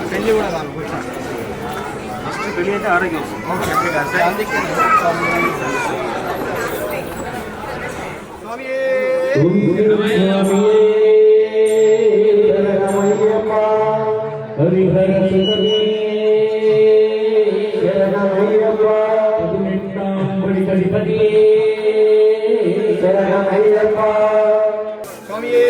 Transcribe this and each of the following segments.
పెళ్లి కూడా కాదు ఫస్ట్ పెళ్లి అయితే ఆరోగ్యం హరిహర సుఖమే శరణమయ్యప్ప పదినెట్టాంబడి గణపతి శరణమయ్యప్ప స్వామియే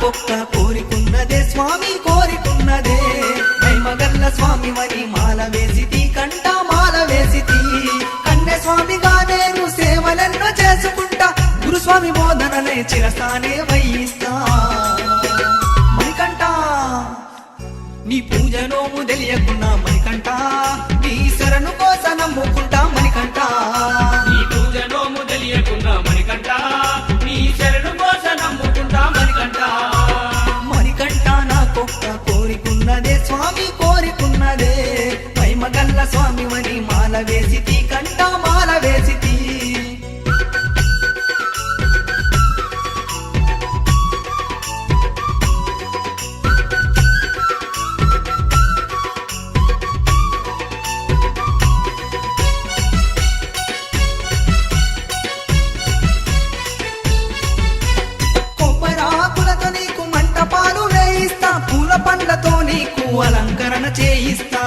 ఒక్క కోరికున్నదే స్వామి కోరికున్నదే మహిమగల్ల స్వామి మరి మాల వేసితి కంట మాల వేసితి కన్య స్వామిగా నేను సేవలెన్నో చేసుకుంటా గురుస్వామి బోధనలే చిరస్థానే వహిస్తా మణికంఠ నీ పూజ నోము తెలియకున్నా మణికంఠ నీ శరణు కోస నమ్ముకుంటా మణికంఠ నీ పూజ నోము తెలియకున్నా మణికంఠ నీ శరణు కోస నమ్ముకుంటా మణికంఠ మణికంఠ నాకొక్క కోరికున్నదే స్వామి కోరికున్నదే మహిమగల్ల స్వామి వని మాల వేసితి కంట మాల వేసితి కొబ్బరాకులతో నీకు మంటపాలు వేయిస్తా పూల పండ్లతో నీకు అలంకరణ చేయిస్తా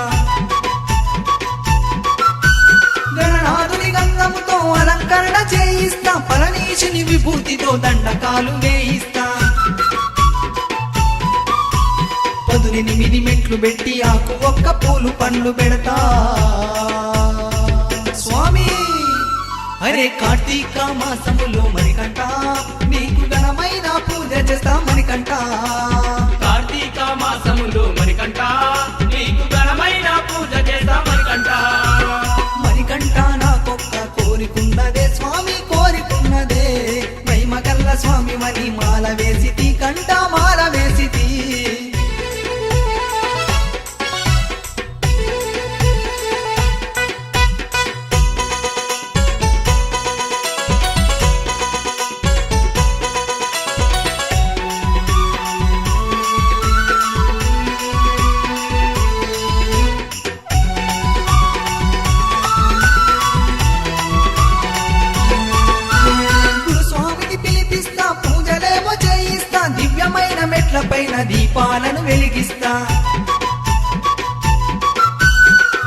గణనాథుని గంధముతో అలంకరణ చేయిస్తా పరమేశుని విభూతితో దండకాలు వేయిస్తా 18 మెట్లు పెట్టి ఆకు ఒక్క పూలు పండ్లు పెడతా స్వామి అరే కార్తీక మాసములో మణికంఠ నీకు ఘనమైన పూజ చేస్తా మణికంఠ కార్తీక మాసములో మణికంఠ నీకు ఘనమైన పూజ చేస్తా మణికంఠ మణికంఠ నాకొక్క కోరికున్నదే స్వామి కోరికున్నదే మహిమగల్ల స్వామి మని మాల వేసితి కంఠ మాల వేసితి పైన దీపాలను వెలిగిస్తా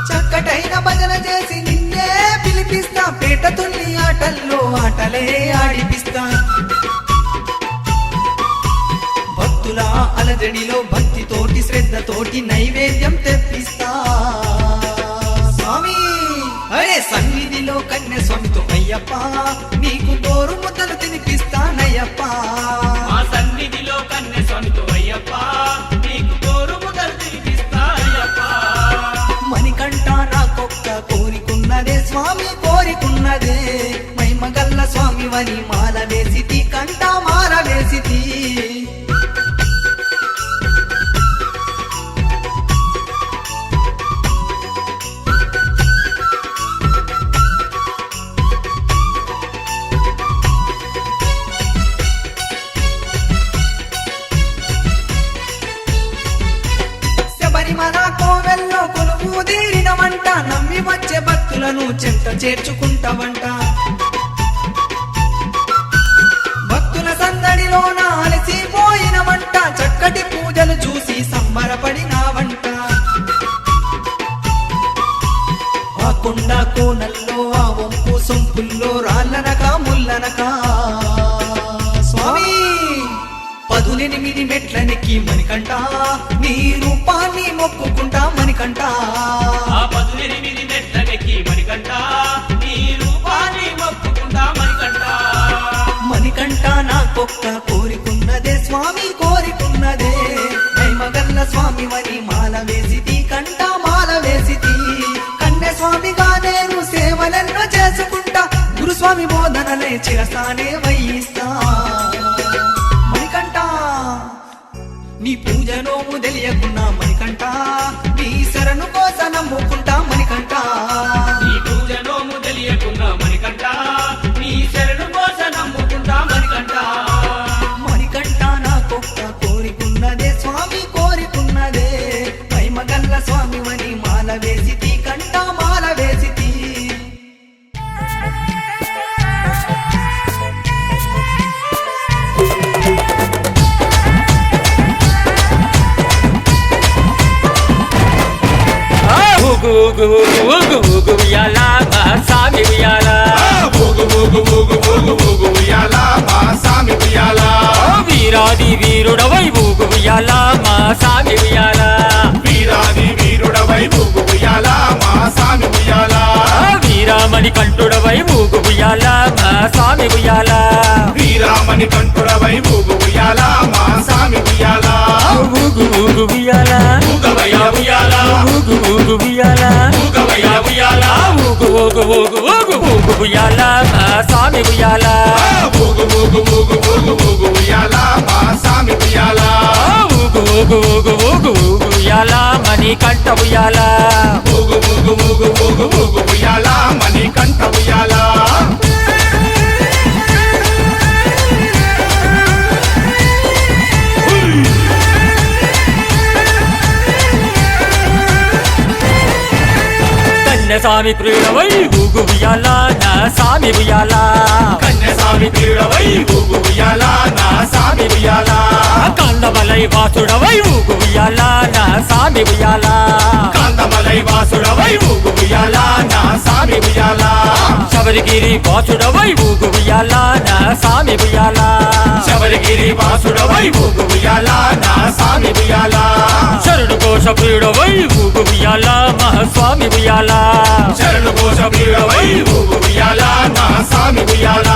చక్కటైన భజన చేసి నిన్నే పిలిపిస్తా పేట తుల్లి ఆటల్లో ఆటలే ఆడిపిస్తా తినిపిస్తా భక్తుల అలజడిలో భక్తితోటి శ్రద్ధతోటి నైవేద్యం తెప్పిస్తా స్వామి అరే సన్నిధిలో కన్య స్వామితో అయ్యప్ప నీకు గోరు ముద్దలు తినిపిస్తానయ్యప్ప మా సన్నిధిలో కన్య స్వామితో అయ్యప్ప నీకు గోరు ముద్దలు తినిపిస్తా అయ్యప్ప మణికంఠ నాకొక్క కోరికున్నదే స్వామి కోరికున్నదే మైమగల్ల స్వామి వని మాల వేసితి కంట మాల వేసితి శబరిమల కోవెల్లో కొలువు తీరినవంట నమ్మి వచ్చే భక్తులను చెంత చేర్చుకుంటావంట భక్తుల సందడిలోన అలసిపోయినవంట చక్కటి పూజలు చూసి సంబరపడినావంట ఆ కొండ కోనల్లో ఆ వంపు సొంపుల్లో రాళ్ళనక ముల్లనక స్వామి 18 మెట్లనెక్కి మణికంఠ నీ రూపాన్ని మొక్కుకుంటా మణికంఠ ఆ 18 మెట్లనెక్కి మణికంఠ నీ రూపాన్ని మొక్కుకుంటా మణికంఠ మణికంఠ నాకొక్క కోరికున్నదే స్వామి కోరికున్నదే మగల్ల స్వామి వని మాల వేసితి కంట మాల వేసితి కన్య స్వామిగా నేను సేవలెన్నో చేసుకుంటా గురుస్వామి బోధనలే చిరస్థానే వహిస్తా మణికంఠ నీ పూజ నోము తెలియకున్నా మణికంఠ నీ శరణు కోస నమ్ముకుంటా మణికంఠ నీ పూజ నోము తెలియకున్నా మణికంఠ నీ శరణు కోస నమ్ముకుంటా మణికంఠ మణికంఠ నాకొక్క కోరికున్నదే స్వామి కోరికున్నదే మహిమగల్ల స్వామి వని మాల వేసితి కంట మాల వేసితి ఊగు ఊగు ఊగు ఊగు ఉయ్యాల మా సామి ఉయ్యాల ఊగు ఊగు ఊగు ఊగు ఊగు ఉయ్యాల మా సామి ఉయ్యాల వీరాది వీరుడవై ఊగు ఉయ్యాల మా సామి ఉయ్యాల వీరాది వీరుడవై ఊగు ఉయ్యాల మా సామి ఉయ్యాల వీరామణి కంఠుడవై ఊగు ఉయ్యాల మా సామి ఉయ్యాల వీరామణి కంఠుడవై ఊగు ఉయ్యాల మా సామి ఉయ్యాల ఊగు ఊగు ఉయ్యాల ఊగవయ్యా ఉయ్యాల ఊగు ఊగు ఉయ్యాల ఊగవయ్యా ఉయ్యాల ఊగు ఊగు ఊగు ఊగు ఊగు ఉయ్యాల మా సామి ఉయ్యాల ఊగు ఊగు ఊగు ఊగు ఊగు ఉయ్యాల మా సామి ఉయ్యాల ఊగు ఊగు ఊగు ఊగు ఊగు ఉయ్యాల మణి కంఠ ఉయ్యాల ఊగు ఊగు ఊగు ఊగు ఊగు ఉయ్యాల మణి కంఠ ఉయ్యాల కన్యస్వామి ప్రియుడవై ఊగు ఉయ్యాల నా సామి ఉయ్యాల కన్యస్వామి ప్రియుడవై ఊగు ఉయ్యాల నా సామి ఉయ్యాల కాండమలై వాసుడవై ఊగు ఉయ్యాల నా సామి ఉయ్యాల కాంతమలై వాసుడవై ఊగు ఉయ్యాల నా సామి ఉయ్యాల శబరిగిరి వాసుడవై ఊగు ఉయ్యాల నా సామి ఉయ్యాల శబరిగిరి వాసుడవై ఊగు ఉయ్యాల నా సామి ఉయ్యాల శరణు కోశ ప్రియుడవై ఊగు ఉయ్యాల మహాస్వామి ఉయ్యాల శరణు కోశ ప్రియుడవై ఊగు ఉయ్యాల నా సామి ఉయ్యాల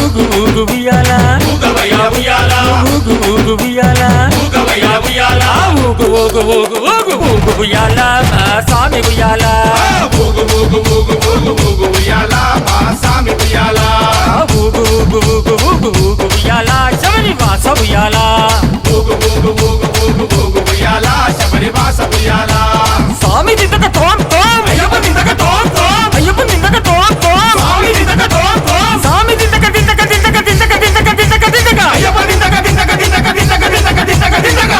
ఊగు ఊగు ఉయ్యాల ఊగవయ్యా ఉయ్యాల ఊగు ఊగు ఉయ్యాల ఊగవయ్యా ఉయ్యాల ఊగు ఊగు ఊగు ఊగు ఊగు ఉయ్యాల మహాస్వామి ఉయ్యాల ఊగు ఊగు ఊగు ఊగు ఊగు ఉయ్యాల మా సామి ఉయ్యాల ఊగు ఊగు ఊగు ఊగు ఊగు ఉయ్యాల శబరి వాస ఉయ్యాల ఊగు ఊగు ఊగు ఊగు ఊగు ఉయ్యాల శబరి వాస ఉయ్యాల స్వామి దిద్దక తోం తోం అయ్యప్ప నిందక తోం తోం అయ్యప్ప దిద్దక తోం తోం స్వామి నిందక తోం తోం స్వామి దిద్దక దిద్దక దిద్దక దిద్దక దిద్దక దిద్దక దిద్దక అయ్యప్ప నిందక దిందక దిందక దిందక దిందక దిందక దిందక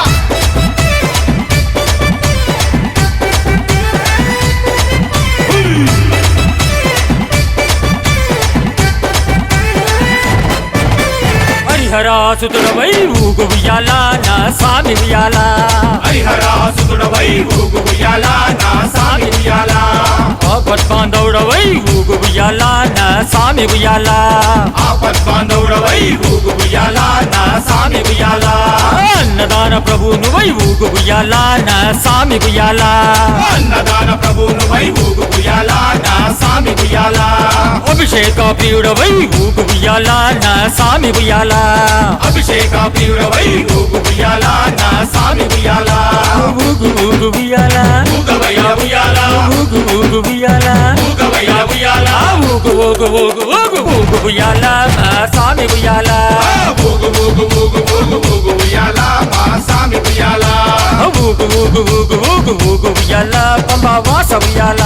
హరిహరాసుతుడవై ఊగు ఉయ్యాల నా సామి ఉయ్యాల హరిహరాసుతుడవై ఊగు ఉయ్యాల నా సామి ఉయ్యాల ఆపద్బాంధవుడవై ఊగు ఉయ్యాల నా సామి ఉయ్యాల ఆపద్బాంధవుడవై ఊగు ఉయ్యాల నా సామి ఉయ్యాల అన్నదాన ప్రభువునవై ఊగు ఉయ్యాల నా సామి ఉయ్యాల అభిషేక ప్రియుడవై ఊగు ఉయ్యాల నా సామి ఉయ్యాల అభిషేక ప్రియుడవై ఊగు ఉయ్యాల నా సామి ఉయ్యాల ఊగు ఊగు ఉయ్యాల ఊగవయ్య ఉయ్యాల ఊగు ఊగు ఉయ్యాల ఊగవయ్య ఉయ్యాల ఊగు ఊగు ఊగు ఊగు ఊగు ఉయ్యాల నా సామి ఉయ్యాల ఊగు ఊగు ఊగు ఊగు ఊగు ఉయ్యాల మా సామి ఉయ్యాల ఊగు ఊగు ఊగు ఊగు ఊగు ఉయ్యాల పంబా వాస ఉయ్యాల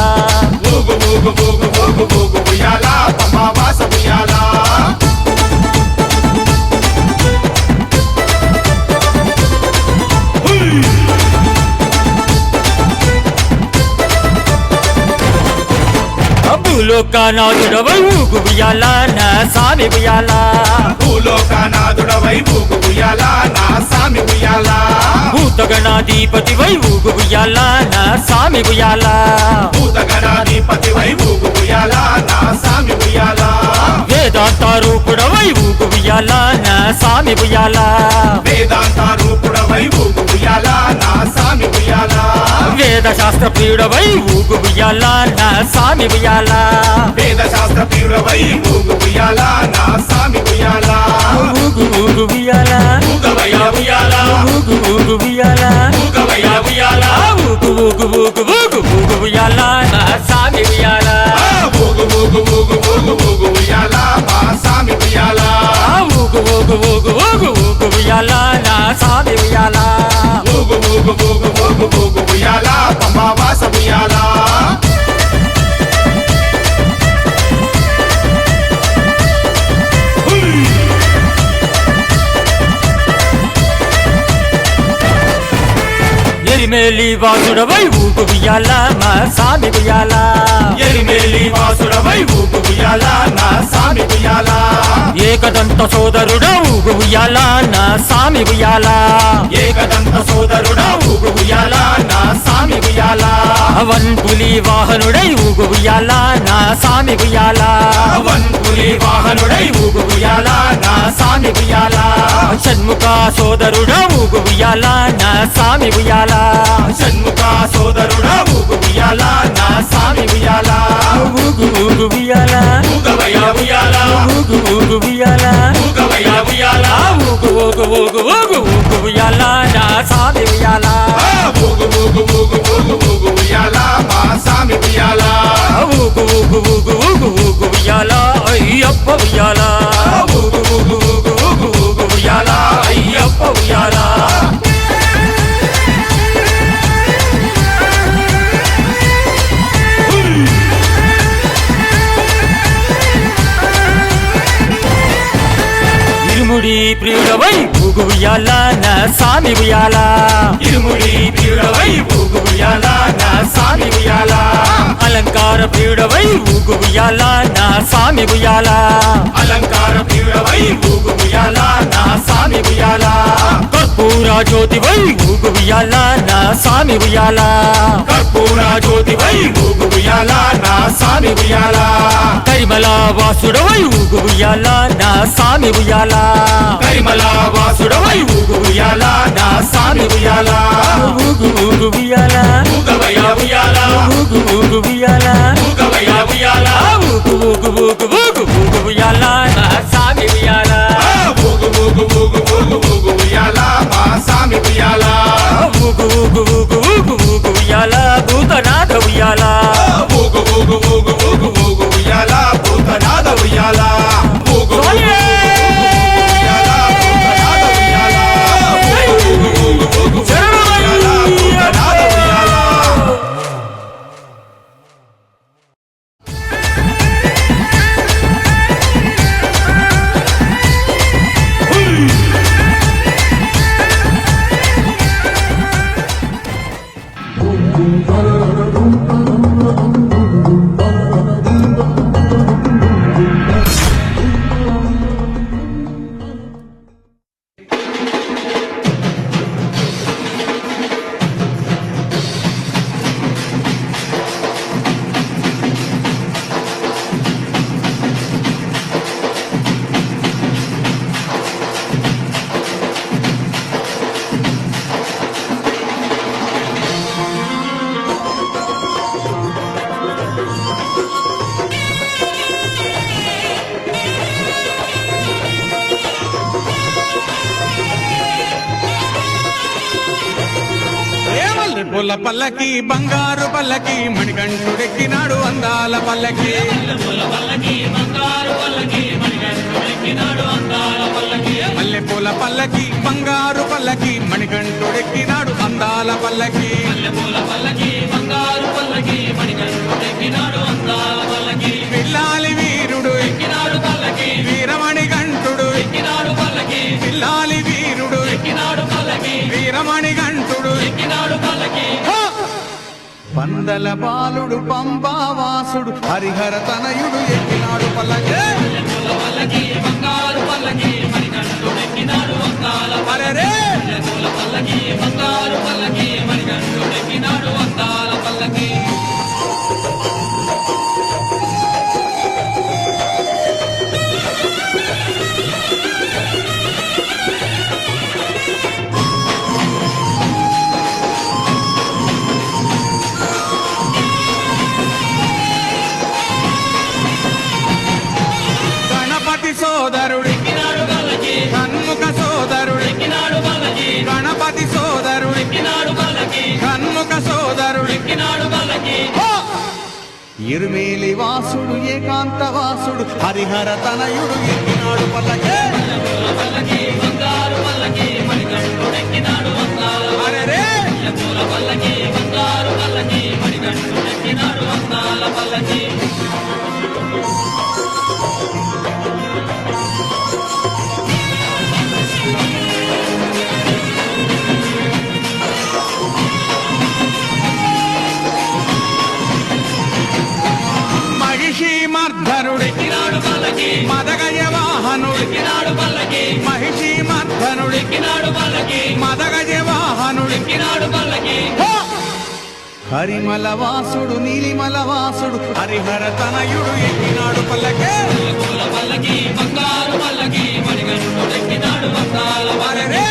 ఊగు ఊగు ఊగు ఊగు ఊగు ఉయ్యాల పంబా వాస ఉయ్యాల భూలోకనాథుడవై ఊగు ఉయ్యాల నా సామి ఉయ్యాల భూలోకనాథుడవై ఊగు ఉయ్యాల నా సామి ఉయ్యాల భూతగణాధిపతివై ఊగు ఉయ్యాల నా సామి ఉయ్యాల భూతగణాధిపతివై ఊగు ఉయ్యాల నా సామి ఉయ్యాల వేదాంత రూపుడవై ఊగు ఉయ్యాల నా సామి ఉయ్యాల వేదాంత రూపుడవై ఊగు ఉయ్యాల నా సామి ఉయ్యాల వేద శాస్త్ర ప్రియుడవై ఊగు ఉయ్యాల నా సామి ఉయ్యాల వేద శాస్త్ర ప్రియుడవై ఊగు ఉయ్యాల నా సామి ఉయ్యాల ఊగు ఊగు ఉయ్యాల ఊగవయ్య ఉయ్యాల ఊగు ఊగు ఉయ్యాల ఊగవయ్య ఉయ్యాల ఊగు ఊగు ఊగు ఊగు ఊగు ఉయ్యాల నా సామి ఉయ్యాల ఊగు ఊగు ఊగు ఊగు ఊగు ఉయ్యాల మా సామి ఉయ్యాల ఊగు ఊగు ఊగు ఊగు ఊగు ఉయ్యాల నా సామి ఉయ్యాల ఊగు ఊగు ఊగు ఊగు ఊగు ఉయ్యాల పంబా వాస ఉయ్యాల ఎరిమేలి వాసుడవై ఊగు ఉయ్యాల మా సామి ఉయ్యాల ఎరిమేలి వాసుడవై ఊగు ఉయ్యాల నా సామి ఉయ్యాల ఏకదంత సోదరుడ ఊగు ఉయ్యాల నా సామి ఉయ్యాల ఏకదంత సోదరుడా ఊగు ఉయ్యాల నా సామి ఉయ్యాల అవన్ పులి వాహనుడై ఊగు ఉయ్యాల నా సామి ఉయ్యాల వన్పులి వాహనుడై ఊగు ఉయ్యాల నా సామి ఉయ్యాల షణ్ముఖ సోదరుడ ఊగు ఉయ్యాల నా సామి ఉయ్యాల షణ్ముఖ సోదరుడా ఊగు ఉయ్యాల నా సామి ఉయ్యాల ఊగు ఊగు ఉయ్యాల ఊగవయ్య ఉయ్యాల ఊగు ఊగు ఉయ్యాల ఊగవయ్య ఉయ్యాల ఊగు ఊగు ఊగు ఊగు ఊగు ఉయ్యాల నా సామి ఉయ్యాల ఊగు ఊగు ఊగు ఊగు ఊగు ఉయ్యాల మా సామి ఉయ్యాల ఊగు ఊగు ఊగు ఊగు ఊగు ఉయ్యాల అయ్యప్ప ఉయ్యాల ఊగు ఊగు ఊగు ఊగు ఊగు ఉయ్యాల అయ్యప్ప ఉయ్యాల ఇరుముడి ప్రియుడవై ఊగు ఉయ్యాల నా సామి ఉయ్యాల ఇరుముడి ప్రియుడవై ఊగు ఉయ్యాల నా సామి ఉయ్యాల అలంకార ప్రియుడవై ఊగు ఉయ్యాల నా సామి ఉయ్యాల అలంకార ప్రియుడవై ఊగు ఉయ్యాల నా సామి ఉయ్యాల కర్పూర జ్యోతివై ఊగు ఉయ్యాల నా సామి ఉయ్యాల కర్పూర జ్యోతివై ఊగు ఉయ్యాల నా సామి ఉయ్యాల కరిమల వాసుడవై ఊగు ఉయ్యాల నా సామి ఉయ్యాల కరిమల వాసుడవై ఊగు ఉయ్యాల నా సామి ఉయ్యాల ఊగు ఊగు ఉయ్యాల ఊగవయ్య ఉయ్యాల ఊగు ఊగు ఉయ్యాల ఊగవయ్య ఉయ్యాల ఊగు ఊగు ఊగు ఊగు ఊగు ఉయ్యాల నా సామి ఉయ్యాల ఊగు ఊగు ఊగు ఊగు ఊగు ఉయ్యాల మా సామి ఉయ్యాల ఊగు ఊగు ఊగు ఊగు ఊగు ఉయ్యాల భూతనాథ ఉయ్యాల ఊగు ఊగు ఊగు ఊగు ఊగు ఉయ్యాల భూతనాథ ఉయ్యాల ఊగు ఊగు ఉయ్యాల భూతనాథ ఉయ్యాల ఊగు ఊగు ఊగు ఉయ్యాల భూతనాథ ఉయ్యాల పూల పల్లకి బంగారు పల్లకి మణికంఠుడెక్కినాడు అందాల పల్లకి మల్లె పూల పల్లకి బంగారు పల్లకి మణికంఠుడెక్కినాడు అందాల పల్లకి పిల్లాలి వీరుడు వీరమణి గంటుడు పిల్లాలి వీరుడు వీరమణి గంటుడు పందల బాలుడు పంబావాసుడు హరిహర తనయుడు ఎక్కినాడు పల్లకి అరెరే! గణపతి సోదరుడి కన్ముఖ సోదరుడి గణపతి సోదరుడి కన్ముఖ సోదరుడి ఇరుమేలి వాసుడు ఏకాంత వాసుడు హరిహర తనయుడు ఎక్కినాడు పల్లకి అరెరే! మహిషీమర్ధనుడి మదగజ వాహనుడి మహిషీమర్ధనుడి మదగజ వాహనుడి హరిమల వాసుడు నీలిమల వాసుడు హరిహర తనయుడు ఎక్కినాడు పల్లకే అరెరే!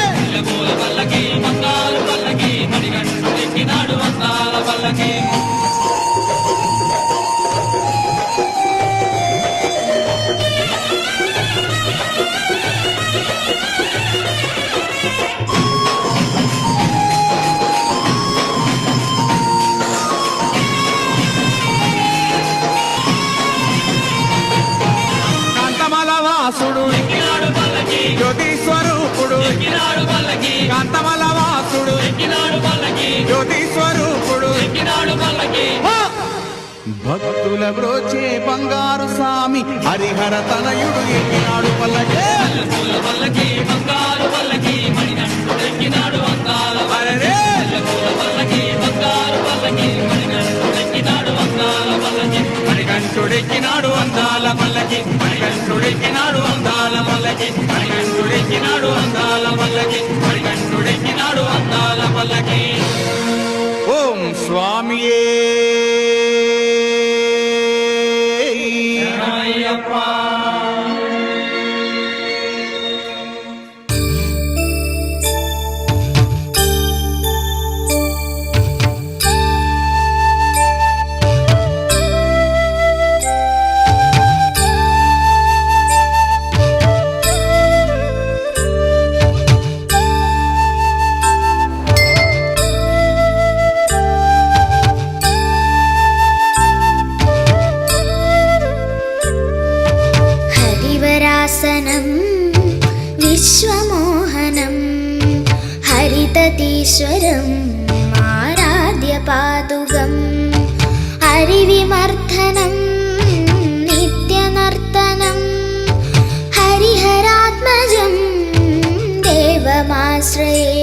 కాంతమల వాసుడు జ్యోతి స్వరూపుడు కాంతమల వాసుడు జ్యోతి స్వరూపుడు భక్తుల బ్రోచే బంగారు స్వామి హరిహర తనయుడు ఎక్కినాడు పల్లకే అరెరే! మణికంఠుడెక్కినాడు అందాల పల్లకి మణికంఠుడెక్కినాడు అందాల పల్లకి మణికంఠుడెక్కినాడు అందాల పల్లకి మణికంఠుడెక్కినాడు అందాల పల్లకి ఓం స్వామియే విశ్వమోహనం హరితతీశ్వరం ఆరాధ్య పాదుగం హరివిమర్ధనం నిత్యనర్తనం హరిహరాత్మజం దేవమాశ్రయే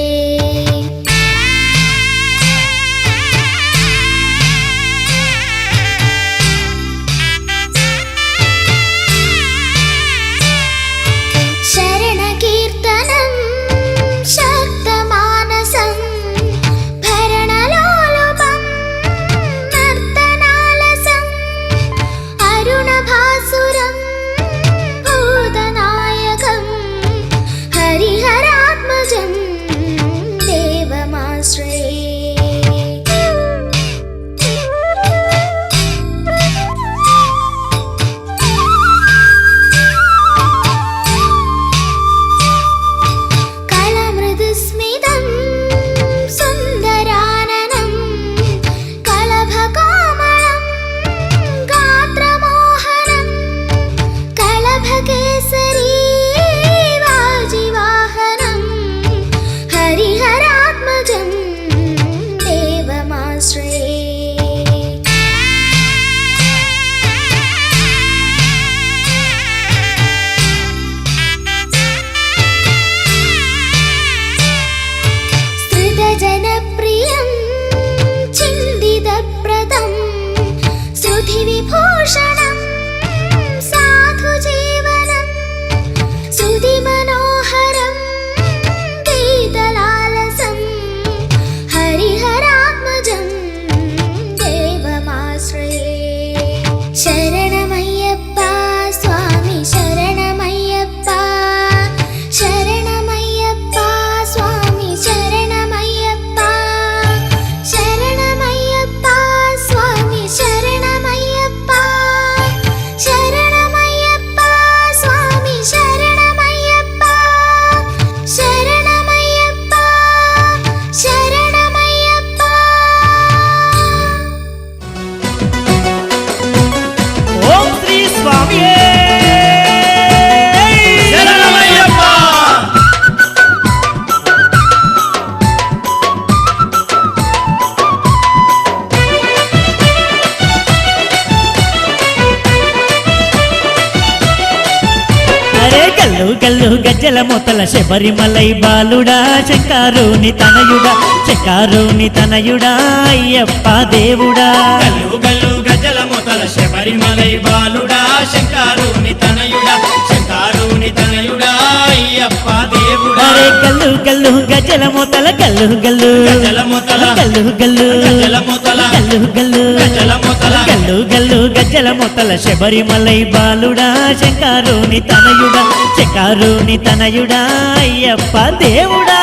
గజ్జల మొతల శబరిమలై బాలుడా శంకారుని తనయుడా శంకారుని తనయుడా అయ్యప్ప దేవుడా గల్లు గల్లు గజల మొతల శబరిమలై బాలుడా శంకారుని తనయుడా శంకారుని తనయుడా అయ్యప్ప దేవుడా అరే గల్లు గల్లు గజ్జల మొతల గల్లు గల్లు గజల మొతల గల్లు గల్లు గజల మొతల గల్లు గల్లు గజల మొతల గల్లు గల్లు గజ్జల మొతల శబరిమలై బాలుడా శంకారుని తనయుడా శంకారుని తనయుడా అయ్యప్ప దేవుడా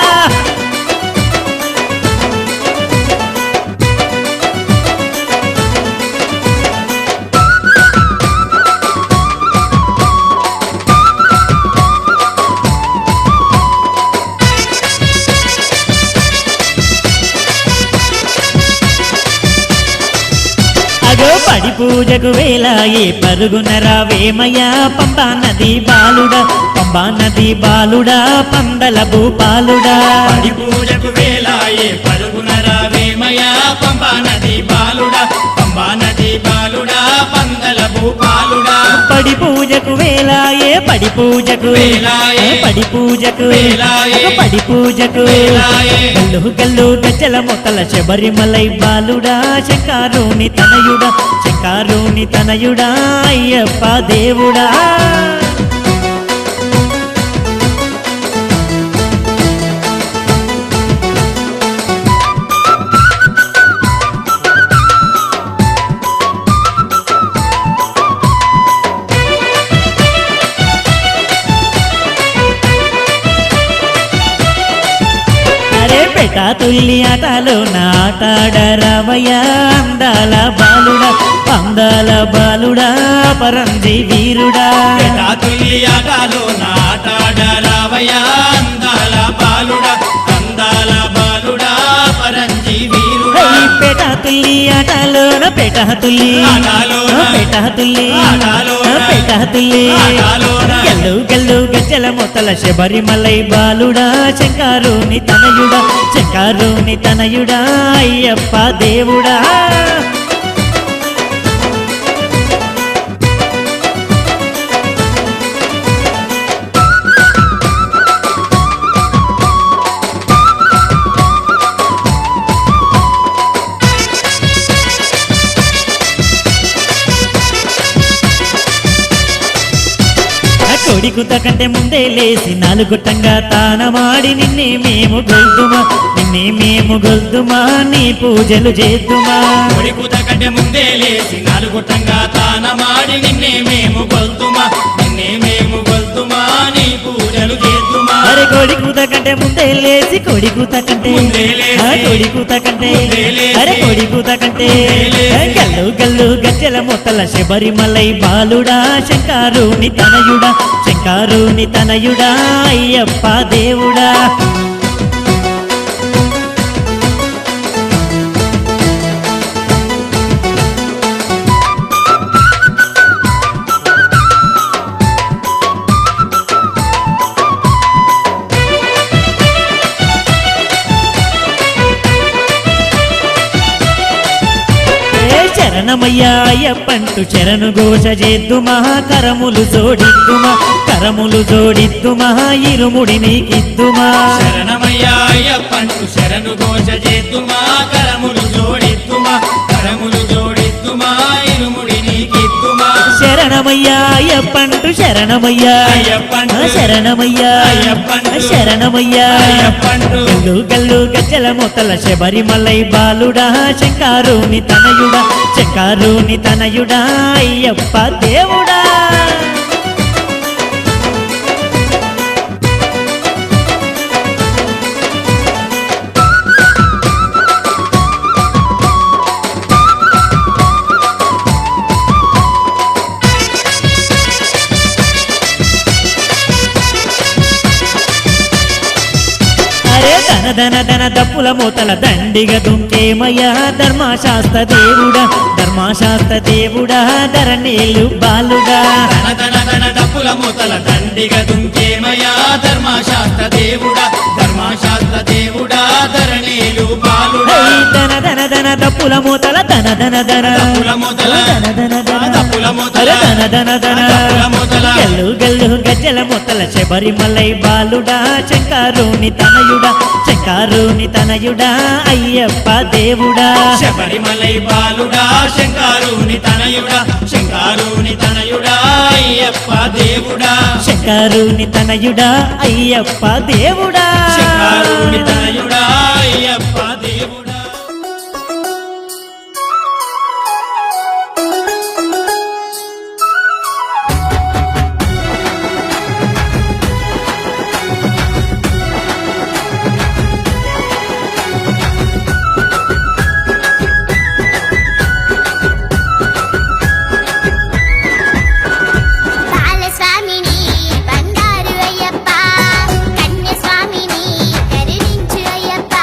అగో పడి పూజకు వేలాయే పరుగున రావేమయ్యా పంబా నది బాలుడా పంబా నది బాలుడా పందల భూపాలుడా పడి పూజకు వేలాయే పరుగున రావేమయా పంబా నది బాలుడా పంబా నది బాలుడా పందల భూపాలుడా పడి పూజకు వేలాయే పడి పూజకు వేలాయే పడి పూజకు వేలాయే పడి పూజకు వేలాయే గల్లు గల్లు గజ్జల మొతల శబరిమలై బాలుడా శంకారుని తనయుడా శంకారుని తనయుడా అయ్యప్ప దేవుడా అరే పెట తుల్లి ఆటలో నాటాడరావయ్యా అందాల బాలుడా అందాల బాలుడా పరంజి వీరుడా తుల్లి ఆటలో నాటాడ రావయ్యా అందాల బాలుడా అందాల బాలుడా పరంజి వీరుడా పెట తుల్లి ఆటలోన పెట తుల్లి ఆటలోన పెట తుల్లి ఆటలోన పెట తుల్లి ఆటలోన గల్లు గల్లు గజ్జల మొతల శబరిమలై బాలుడా శంకారుని తనయుడా శంకారుని తనయుడా అయ్యప్ప దేవుడా కొడికుత కంటే ముందే లేసి నాలుగుట్టంగా తానమాడి నిన్నే మేము గొల్దుమా నీ పూజలు చేద్దుమా కొడికుత కంటే ముందే లేసి నాలుగుట్టంగా తానమాడి నిన్నే మేము గొల్తుమా నీ పూజలు చేద్దుమా అరే కొడికుత కంటే ముందే లేసి కొడికుత కంటే ముందే లేసి, కొడికుత కంటే ముందే లేసి, అరే కొడికుత కంటే ముందే లేసి, గల్లు గల్లు గజ్జల మొతల శబరిమలై బాలుడా శంకారుని తనయుడా శంకారుని తనయుడా అయ్యప్ప దేవుడా శరణమయ్యా అయ్యప్పంటూ శరణు ఘోష చేద్దుమా కరములు జోడిద్దుమా ఇరుముడి నీకిద్దుమా శరణమయ్యా అయ్యప్పంటూ శరణు ఘోష చేద్దుమా కరములు జోడిద్దుమా ఇరుముడి నీకిద్దుమా శరణమయ్యా అయ్యప్పంటూ శరణమయ్యా అయ్యప్పంటూ శరణమయ్యా అయ్యప్పంటూ శరణమయ్యా అయ్యప్పంటూ గల్లు గల్లు గజ్జల మొతల శబరిమలై బాలుడా శంకారుని తనయుడా అయ్యప్ప దేవుడా ధన దప్పుల మూతల దండిగ దుంకేమయ్యా ధర్మశాస్త్ర దేవుడా ధరణేలు బాలుడా ధన డప్పుల మూతల దండిగ దుంకేమయ్యా ధర్మశాస్త్ర దేవుడా ధరణేలు బాలుడా ధన దప్పుల మూతల దప్పుల మూతల ధన దప్పుల మూతల గల్లు గల్లు గజ్జల మొత్తల శబరిమలై బాలుడా శంకారుని తనయుడా శంకారుని తనయుడా అయ్యప్ప దేవుడా శబరిమలై బాలుడా శంకారుని తనయుడా శంకారుని తనయుడా అయ్యప్ప దేవుడా శంకారుని తనయుడా అయ్యప్ప దేవుడా శంకారుని తనయుడా అయ్యప్ప దేవుడా బాలస్వామిని బంగారు అయ్యప్ప కన్యస్వామిని కరుణించు అయ్యప్ప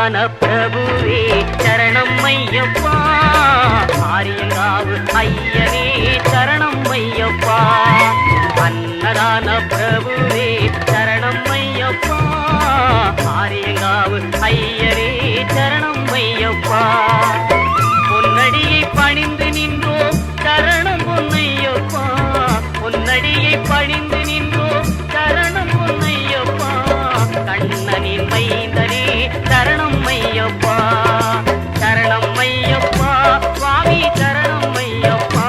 అన్నదాన ప్రభువే శరణం అయ్యప్ప ఆర్యంగావు అయ్యనే శరణం అయ్యప్ప అన్నదాన ప్రభువే శరణం అయ్యప్ప ஆரியங்காவு ஐயரே சரணம் ஐயப்பா பொன்னடியை பணிந்து நின்றோம் சரணம் பொன்னையப்பா பொன்னடியை பணிந்து நின்றோம் சரணம் பொன்னையப்பா கண்ணனின் மைந்தனே சரணம் ஐயப்பா சரணம் ஐயப்பா சுவாமி சரணம் ஐயப்பா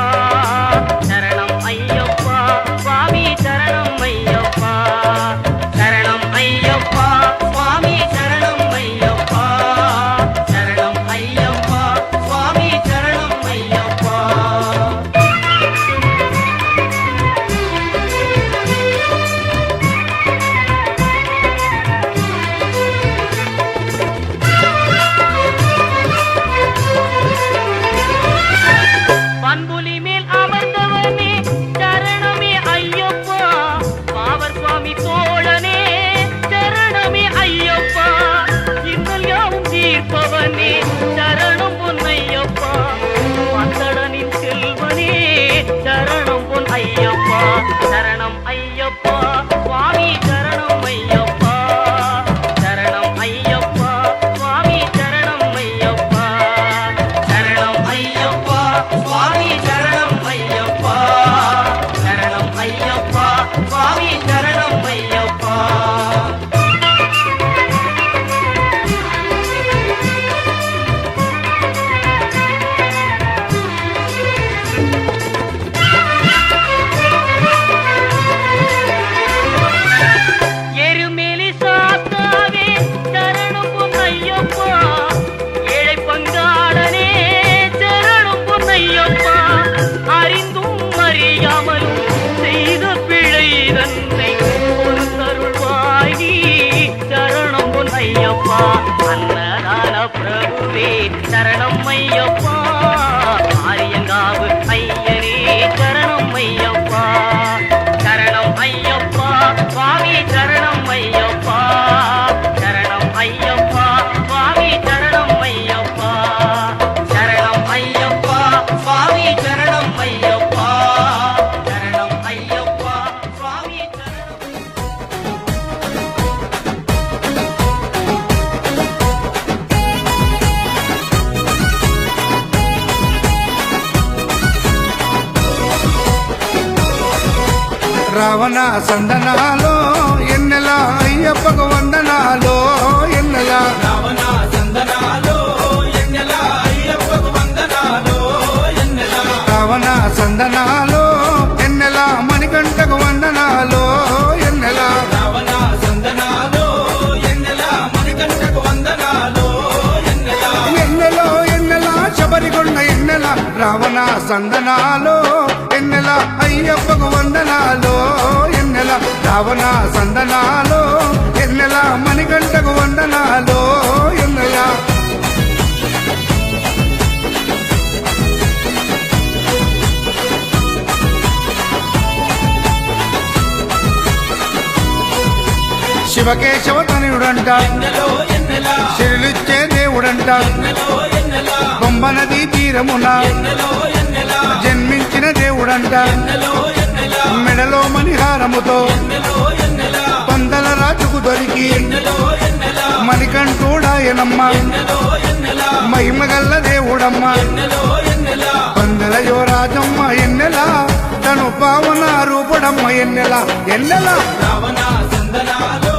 சரணம் ஐயப்பா சுவாமி சரணம் ஐயப்பா சரணம் ஐயப்பா சுவாமி சரணம் ஐயப்பா சரணம் ஐயப்பா சுவாமி சரணம் ஐயப்பா பண்புலி மேல் அமர்ந்தவனே சரணமே ஐயப்பா பாவர் சுவாமி தோழனே சரணமே ஐயப்பா இன்னல் யாவும் தீர்ப்பவனே சரணம் பொன்னையப்பா பந்தடனின் செல்வனே சரணம் பொன் ஐயப்பா சரணம் ஐயப்பா சுவாமி சரணம் ஐயப்பா சரணம் ஐயப்பா சுவாமி சரணம் ஐயப்பா சரணம் ஐயப்பா சுவாமி சரணம் ஐயப்பா சரணம் ஐயப்பா சுவாமி சரணம் ஐயப்பா எருமேலி சாத்தாவே சரணம் பொன்னையப்பா ஏழை பங்காளனே சரணம் பொன்னையப்பா அறிந்தும் அறியாமலும் செய்த பிழை தன்னை ஒரு தருள்வாய் நீ சரணம் பொன்னையப்பா அன்னதான பிரபுவே சரணம் ஐயப்பா ஆரியங்காவு ஐயனே சரணம் ஐயப்பா சரணம் ஐயப்பா சுவாமி சரணம் ஐயப்பா சரணம் ஐயப்பா சுவாமி சரணம் ஐயப்பா சரணம் ஐயப்பா சுவாமி சரணம் ஐயப்பா சரணம் ஐயப்பா சுவாமி சரணம் రావణ సందనాలో ఎన్నెల అయ్యప్పకు వందనాలో ఎన్నెల రావణ సందనాలో ఎన్నెల అయ్యప్పకు వందనాలో ఎన్నెల రావణ సందనాలో ఎన్నెల మణికంఠకు వందనాలో ఎన్నెల రావణ సందనాలో ఎన్నెల మణికంఠకు వందనాలో ఎన్నెల ఎన్నెలో ఎన్నెల శబరికొండ ఎన్నెల రావణ సందనాలో ఎన్నెల అయ్యప్పకు వందనాలో ఎన్నెల రావణ సందనాలో ఎన్నెల మణికంఠకు వందనాలో ఎన్నెల శివకేశవ తనయుడంట ఎన్నెలో ఎన్నెల శిరులిచ్చే దేవుడంట ఎన్నెలో ఎన్నెల బొమ్మ నదీ తీరమున ఎన్నెలో ఎన్నెల జన్మించిన దేవుడంట ఎన్నెలో ఎన్నెల మెడలో మణిహారముతో ఎన్నెలో ఎన్నెల పందల రాజుకు దొరికి ఎన్నెలో ఎన్నెల మణికంఠుడాయనమ్మ ఎన్నెలో ఎన్నెల మహిమగల్ల దేవుడమ్మ ఎన్నెలో ఎన్నెల పందల యువరాజమ్మ ఎన్నెల తను పావన రూపుడమ్మ ఎన్నెల ఎన్నెల రావణ సందనాలో